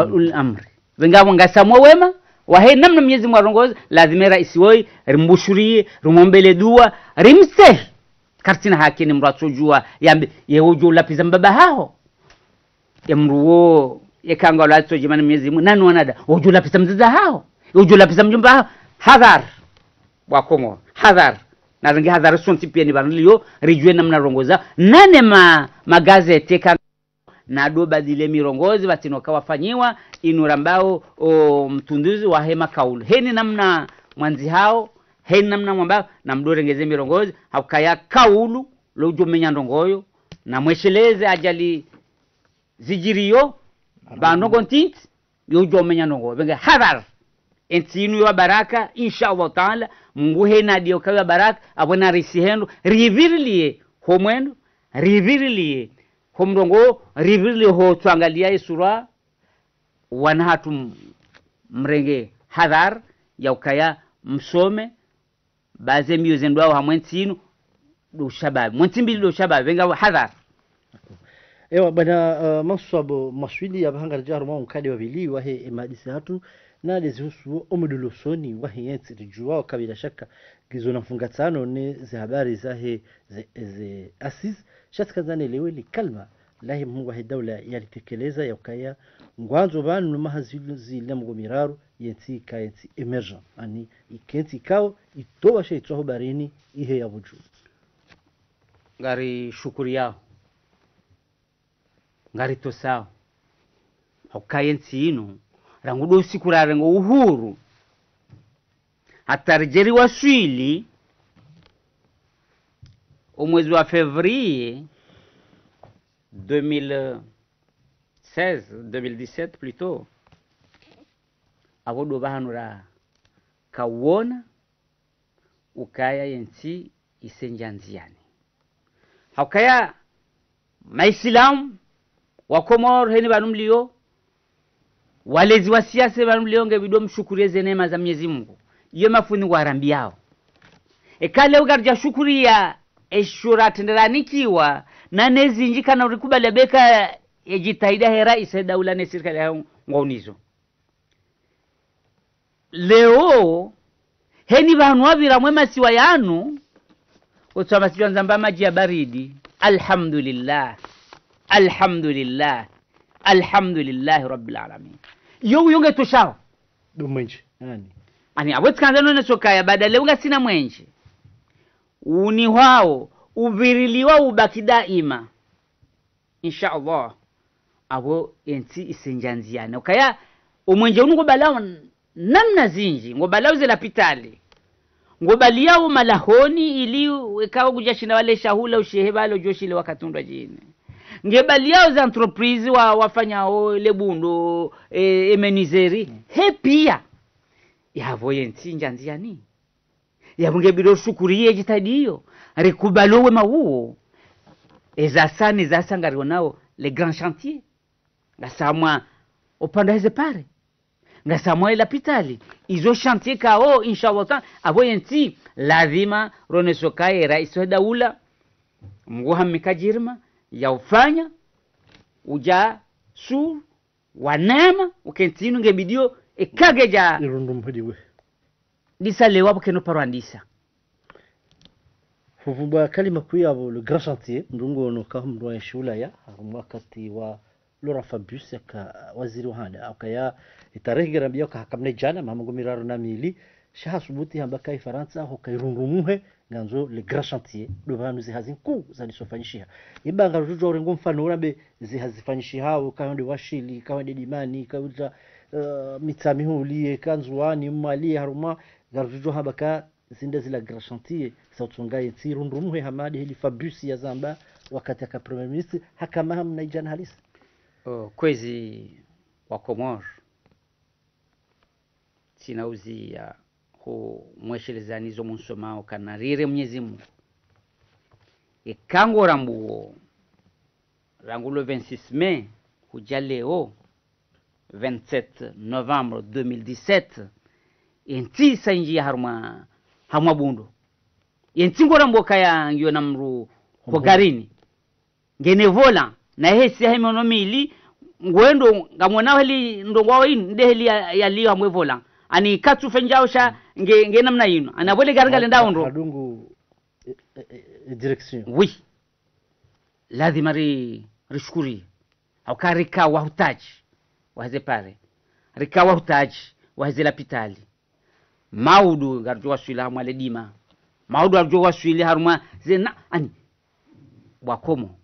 ulil amri wenge abo ngasamwa wema wahe namna Mwenyezi Mungu arongoza lazima raisi woi rimbushurie rumombele dua rimse kartina hakini mratujua yambe yewojo lapiza mbaba hao emruo yekanga lato jimani Mwenyezi Mungu nani wanada ujula pisa mzaza hao ujula pisa mjumba hao hadhar wakomo hadhar na rangi hadhar sonti pia ni banlio rijue namna rongoza nane magazeti kanga na doba dile mirongozi batinoka wafanyiwa inurambao mtunduzi wa hema kaulu heni namna mwanzi hao heni namna mwambao na mdorengeze mirongozi hakaya kaulu lojo menya ndongoyo na mwesheleze ajali zijiriyo banongo ntint yojo menya ndongo benga hadar entinu ya baraka inshallah taala Mungu hena dio kwa baraka abona risihendo rivirlie homwendo rivirlie homrongo rivirlie ho tuangalia sura wanahatu mrenge hadhar ya ukaya msome baze mbio zendwao hamwentinu do shabab mwentimbili do shabab venga hadhar. Ewa bana maswabo maswili ya bahanga jaruma unkadi wabili wahe emadisi hatu na lezihusu omudulo soni wahe yensi rijua kabila shaka gizona mfungatano ne ze habari zahe ze asis shatkazane leweli kalma lahi mungu wahe dawla yalitekeleza yakaya ngwanzo banu mahaziluzi lamgomiraru yensi ka yensi emergent ani ikenti kao itoba sheitso barini ihe ya buju ngari shukuri yao ngari tosao haukayensi ino rangudo sikurare ngo uhuru hatarjeri waswili omwezi wa février 2017 plutôt avodo bahanura kawona ukaya yensi isenjanziani haukaya maisilamu wa Komoro heni banumlio walezi wa siasa banumlio ngebido mshukurize neema za Mwenyezi Mungu iyo mafuni warambi yao ekale ugarja shukuria eshura tenderanikiwa na nezinjika na urikubali beka ejitahida hera iseda ulane serikali yao ngonizo leo heni bantu wabira mwema siwa yanu utama sijanza maji ya baridi alhamdulillah alhamdulillah alhamdulillah rabbil alamin yo yonge toshao do mwenje ani awetkanza none sokaya badale unga sina mwenje uni wao uviriliwa ubaki daima inshallah abo enti isenjanziana ukaya umwenje ungo balao namna zinji ngo balao zela pitali ngo baliao malahoni ili wekao kujashinda wale shahula ushehe balo joshile wakatundwa jine ngebali yao za entreprise wafanyao lebundo emenizeri he pia yavo yensi njanziani yavo ngebilo shukuriye jitadiyo rekubalowe mawuo ezasani zasangariwa nao le grand chantier ngasamwa opanda heze pare ngasamwa ila pitali izo chantier kao inshallah avo yensi lazima ronesokaye rais daula mguhamika jirma ya ufanya uja sur wanema ukentinu ngebidio ekageja irundu mpediwe disalewa bukeno parwandisa fuvumba kalima kuyabo le grand chantier ndungo no kamdo ya shula ya mwakati wa Laura Fabius ka waziri wa handa akaya itaregira mbio ka hakamne jana mamungu miraro na mili shaha subuti hamba kai Faransa ho kai rungumuhe nganzo le grand chantier do banu zihazinku zalisofanyishia ibanga rujo rengo mfano urambe zihazifanyishia ukawande washili kawande dimani kawuta mitsamihuli kanzuani mali haruma garujo hamba ka zinda zila grand chantier sautunga yeti rungumuhe hamadi hili Fabius ya Zamba wakati aka premier ministre hakama hamna ijana halisi kwezi wa Komoro sinauzi ya ho mweshelezani zo munsomao kanarire Mwenyezi Mungu ekango rambuo rangulo 26 mai kujaleo 27 novembre 2017 enti sanji harma hamwa bundo enti ngorambo kaya ngyo namru ko garini genevola na hesi hemonomili ngwendo ngamona heli ndongwa yin ndeheli ya liyo amwevola ani katu fenjaosha nge namna yino anabole gargale ndaondo adungu direction oui lazima rishukuri au karika wa hutaji waze pare rika wa hutaji waze lapitali maudu garjwa swila mwale dima maudu garjwa swili haruma zena ani wakomo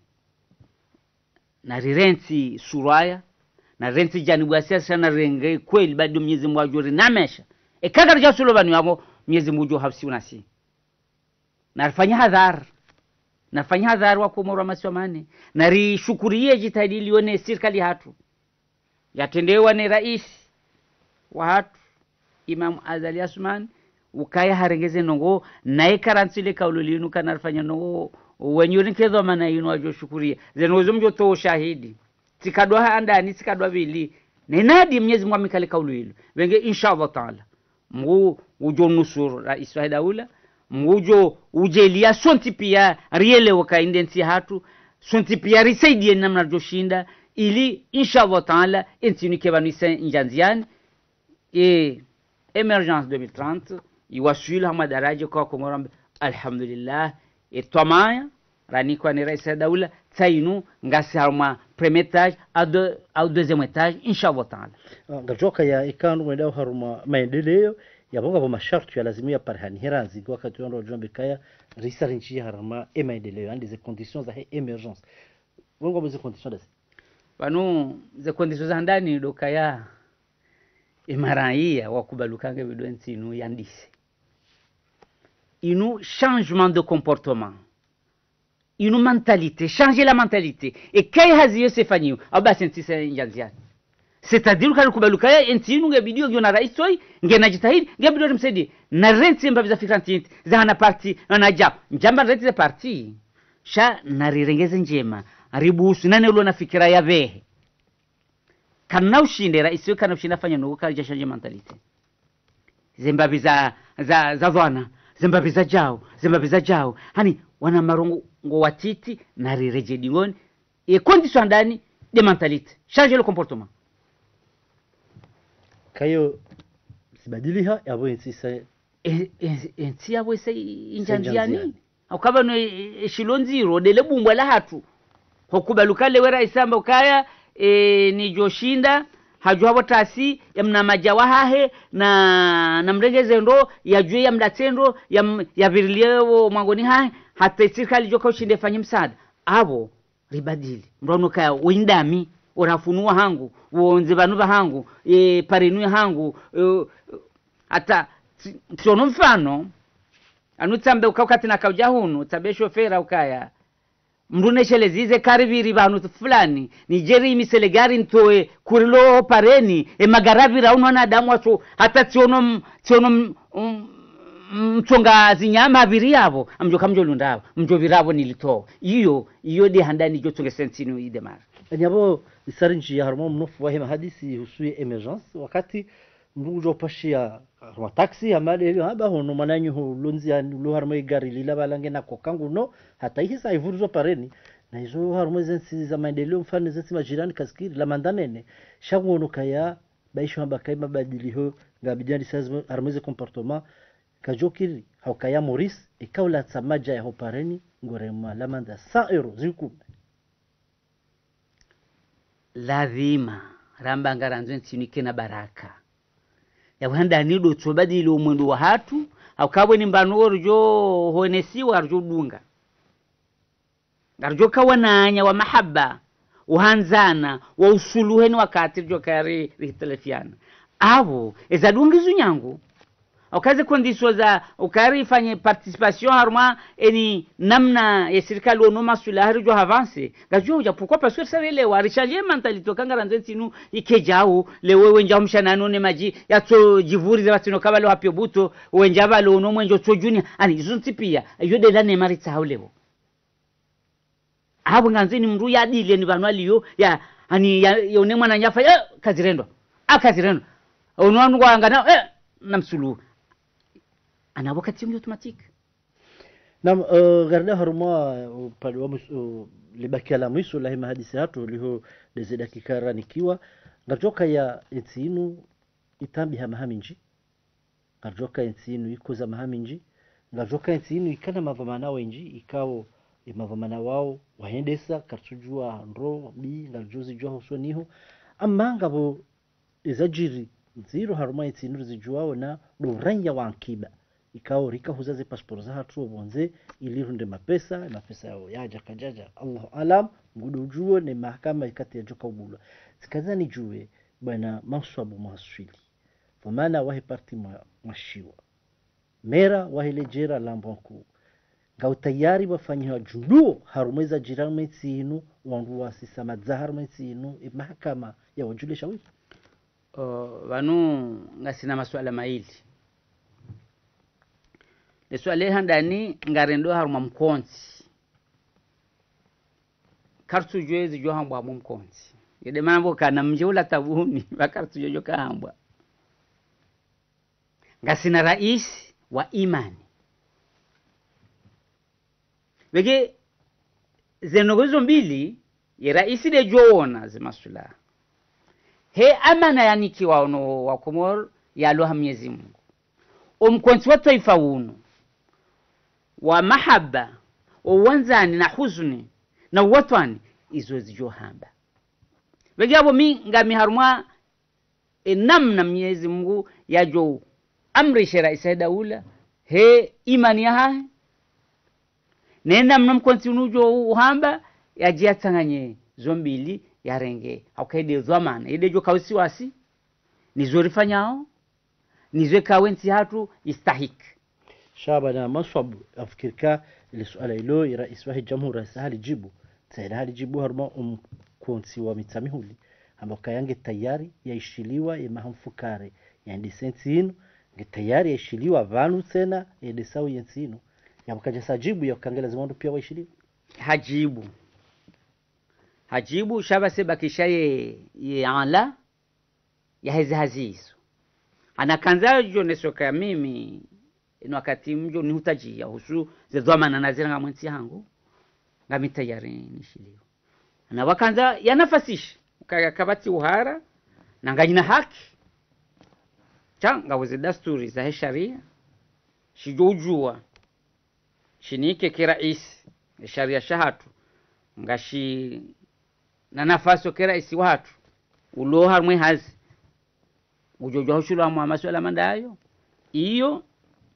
na rirenti suraya na renti janibu ya siasa na renge kweli bado Mwenyezi Mungu ajuri namesha ekaga jasulo banu yabo Mwenyezi Mungu hafsi unasi na fanya hadhar wa Komoro masomane na rishukuriye jitahidi lione serikali hatu yatendewa ni rais wa hatu Imam Azali Asman ukaya harengeze nongo na ekarantsile kaululinu kana rafanya nongo wenyuri kezo mana yino ajo shukuria zenozo mjo to shahidi tikadwa andani tikadwa bili nenadi Mwenyezi Mungu amikale kaulu hilo wenge inshallah taala Mungu ujo nusuru rais wa daula mgujo ujelia sonti pia riele wakaindensi hatu sonti pia risaidie namna joshinda ili inshallah taala entini kebanisa njanziani emergence 2030 iwasuli hama daraja kwa Komoro alhamdulillah etwamaya rani kwa ni rais daula tainu ngasi harma premier étage au deuxième étage inshallah taala ngajoka ya ikanu mwendao haruma maendeleo yabonga masharti ya lazimia parhani heranzi wakati wando jombe kaya risarinchi harama maendeleo andi ze conditions za emergence bongo ze conditions dasi banu ze conditions za ndani dokaya imaraia wakubalukange bidwensi inu yandise inu changement de comportement inu mentalité changer la mentalité et kay haziyo sefaniyo aba sentisa njanziani c'est-à-dire que kubalukaya entinu ngebidio giona raisoi ngena jitahidi ngebidio tumsaidie na renti mbabiza fikranti za na parti na jab njamba renti za parti sha narirengeze njema ribusu nane ulo na fikira ya vehe kana ushinde raisoi kana ushinda fanya nuko kalija changer mentalite zembabiza za dwana zembabiza jao hani wana marongo watiti narireje dingoni et condition ndani de mentalité changer le comportement kayo sibadiliha yabo insisa ensi yabo injanziani akaba no eshilonziro dele bumbwa la hatu hokubalukale wera isamba ukaya ni joshinda hajwa tasi yamna majawa hahe na mrengeze ndo yajue ya mdatendo ya virileo mwangoni hahe hata serikali joka ushinde fanye msaada abo ribadili mrono kaya windami orafunua hangu uonze banuba hangu parinu hangu hata siono mfano anutsambe ukakati na kauja hunu tabe shofera ukaya mruneshelezize karibiri banu fulani Nigeria miselegari ntoe kurilo pareni magarabi rauno na damu wacho hata siono mchonga zinyama abiri yabo amjoka mjolundabo mjovirabo nilitoa iyo de handani jotunge sentinu idemara nyabo isarinji ya harmo mnofu wa hadisi husuye emergence wakati mbujo pashia wa taxi amale haba hono mananyu hulunzi lo harmo gari lila balange na kokangu no hata hisa ivuruzo pareni na hizo harmo zensi za maendeleo mfano zensi majirani kaskiri la mandanene shagono kaya baisho bakai mabadiliho ngabijani sazo harmo ze comportement kajokiri haukaya Maurice ikaula tsamaja ya hopareni ngorema la manda 100 euros ziku lazima ramba ngaranzo nsinike na baraka ya wanda nido tsobadili umwendo wa hatu akabwe ni mbano orjo honesiwa arjo dunga arjo kawananya wa mahaba uhanzana wa usuluheni wakati rjo kare ritelefiana abo ezadungizu nyangu okaze conditions za ukari fanye participation harma eni namna ya serikali onoma sulahari jo avance gajo uja pourquoi parce que ça le wa recharger mentalite kangara nzentinu ikejao le wewe njao mshanano ne maji ya to jivuri za batino kabalo hapyo buto wenjaba lo no mwenjo to juni ani zunti pia yo de la ne maritsa haulewo abo nganzeni mru ya dile ni banwaliyo ya ani yone mwana nyafa kazirendo akazirendo onwanu kwangana namsulu ana wakati mli automatique nam garda haruma palwa libaki ala mwiso la hadisi hatu liho deze dakika ranikiwa ngajoka ya etsinu itambi hamahaminji ngajoka etsinu ikoza mahaminji ngajoka etsinu ikana mavamana wenji ikao mavamana wao wahendesa kartujua ndro bi ngajozi jua husoniho amanga bo ezajiri zero haruma etsinu zijuao na doranya wankiba ikao rika huzaze passport za hatu bonze ilirunde mapesa yao yaja kajaja Allahu alam ngudu juo ne mahakama ikati ya joka ubula sikazani juwe bwana maswabu maswili famana wahi parti mashiwa mera wahi lejera lambonku ngau tayari wafanywa junduo harumeza jirame tsinu wandu wasisa madzahar metsinu mahakama ya wajule shawi vanu ngasina maswala maili leswale handani ngarendo haruma mkonzi kartu jwezi jo hambwa mkonzi yede mambo kana mjeula tabuni bakartu jojo kahambwa ngasina rais wa imani Wege zenogozo mbili ya raisi de joona zimasula he amana yaniki waono wa Komoro ya Aloha Mwenyezi Mungu umkwenzi wa taifa uno wa mahaba uwanzani na huzuni na watwani izo zijohamba wege abo mi ngami harumwa namna Mwenyezi Mungu yajo amrisha raisi daula he imani ya nenda mnamkwenzi unujo uhamba yajiatanganye zombili yarenge akaide zamana idejo kawisiwasi nizorifanyao nizwe kawenzi hatu istahik شعبنا مصب أفكرك لسؤال إلو رئيس واحد جمهور سهل جيبو سهل جيبو هرما كونسي ومتسامحولي أما كيانج التياري يشيليوا إما هم فكاري يعني سنتين التياري يشيليوا فانو سنة يدساو ينسينو يعني كجسا جيبو يكانجل زمانو بيا ويشيليوا hajibu shaba seba kisha ye ala ya hezi hazizo anakanza joneso kaya mimi ino wakati mjo ni hutaji ya husu zedwamana nazira nga mwenzi hangu nga mitayari nishiliwa ana wakanza ya nafasishi kaya kabati uhara na nga jina haki changa weze dasturi za sharia shijojua shinike kiraisi sharia shahatu ngashi na nafasi okera isi watu ulo harmwe hazi ujojo hushula mwa masuala mandayo iyo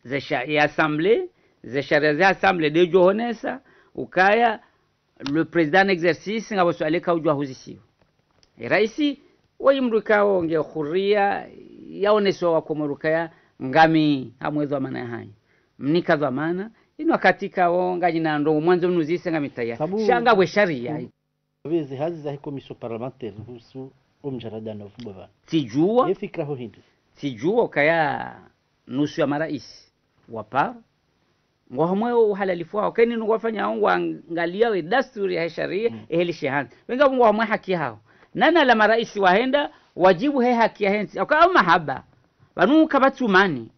ze assemblée ze sharia assemblée de johonesa ukaya le président exercice ngabo swale ka ujwa huzisiwa raisi wayimrukao nge khuria yaoneso wa komorukaya ngami hamwezo maana hai mnika zamana ino katika wonga jina ndo mwanzo mnuzise ngamitaya shanga bwe sharia Vizi hazi za komisio parlementaire husu umjarada na fubaba. Tijua. Yefikra ho hindi. Tijua kaya nusu ya marais wapar. Ngohamwe uhalalifu wao keni ngwafanya wangu angalia we dasturi ya sharia ehli shehan. Wenga ngohamwe haki hao. Nana la marais wahenda wajibu he haki ya hensi. Au mahaba. Banu kabatumani.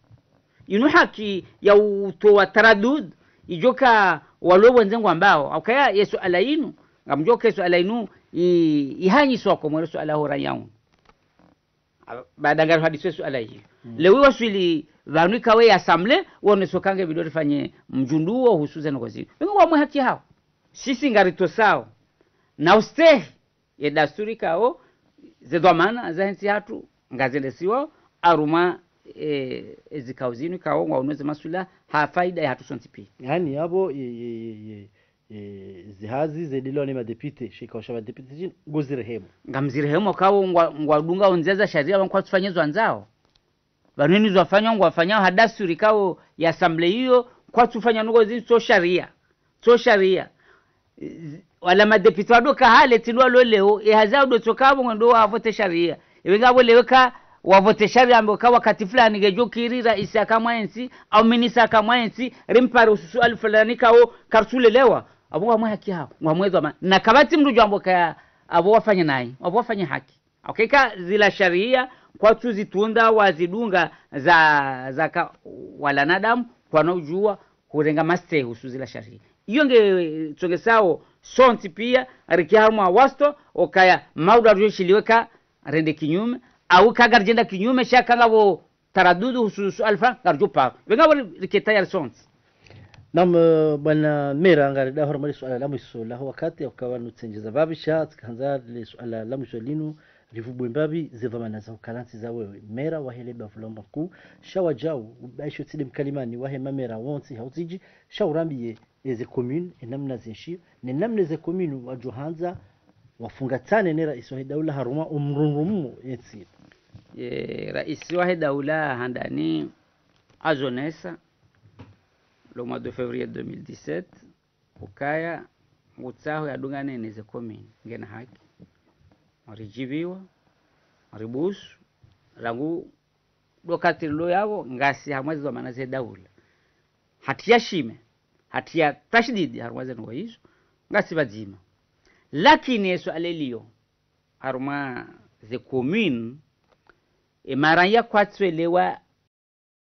Inu haki ya utoa taradud ijoka walobo nzengu ambao. Au kaya yesu alainu ngamjoke swala inu ihanyi soko mwele swala hora yaun baada ngaro hadisi swala hii lewi waswili vanuka we assemble wone sokange bidori fanye mjunduo husuza ngozi ngo mwe haki hao sisi ngarito sao na ustehi ya dasturi kao zedwamana za hensi hatu ngazelesiwa aruma ezikauzini kao ngwauneze masula ha faida ya hatu sontipi yani yabo zihazi zedilo ni madepite shika washa madepite jin gozirehemo ngamzirehemo kawo ngwadunga onzeza sharia bankwa tufanyezwa nzao banini zwafanya ngwafanya hadasuri kawo ya assembly hiyo kwa tufanya ngozi so sharia wala madepite wadoka hale tilwa leo hazao do tokabo ndo wavote sharia ibengabo leweka wavote sharia ambo kwa wakati fulani ngejokirira isa kama ensi au minisa kama ensi rimparo ususu alfulani kawo karsule lewa abo wa haki hao mwamwezo na kabati mrujo ambo kaya abo wafanya nai abo wafanya haki okay zila sharia kwa tuzitunda wazidunga za wala nadamu kwa nojua kurenga maste husu zila sharia iyo nge tungesao sonti pia rikiharmu wasto okaya mauda rushiliweka rende kinyume au kagarjenda kinyume shaka ngabo taradudu husu alfa garjupa ngabo riketayar sonti nam bwana mera ngarida hormali swala la mwiso la wakati ukawa nutsengeza babisha tkanza le swala la mwiso linu rivubwe mbabi zevamana za ukalansi za wewe mera wahele bavulomba ku shawajau baisho tside mkalimani wahe mamera wonsi hauziji shaurambiye eze commune enamna zinshi ne namne ze commune wajohanza wafungatane ne rais wa daula haruma umrunrumu yetsi rais wa daula handani azonesa le mois de février 2017 ukaya ngutsaho yadungane neze commune ngena haki marijibiwa maribusu rangu dokati lo yabo ngasi hamwezi wa manaze daula hatia shime hatia tashdidi harwaze ngo hizo ngasi bazima lakini yesu alelio haruma ze commune emaranya kwatswelewa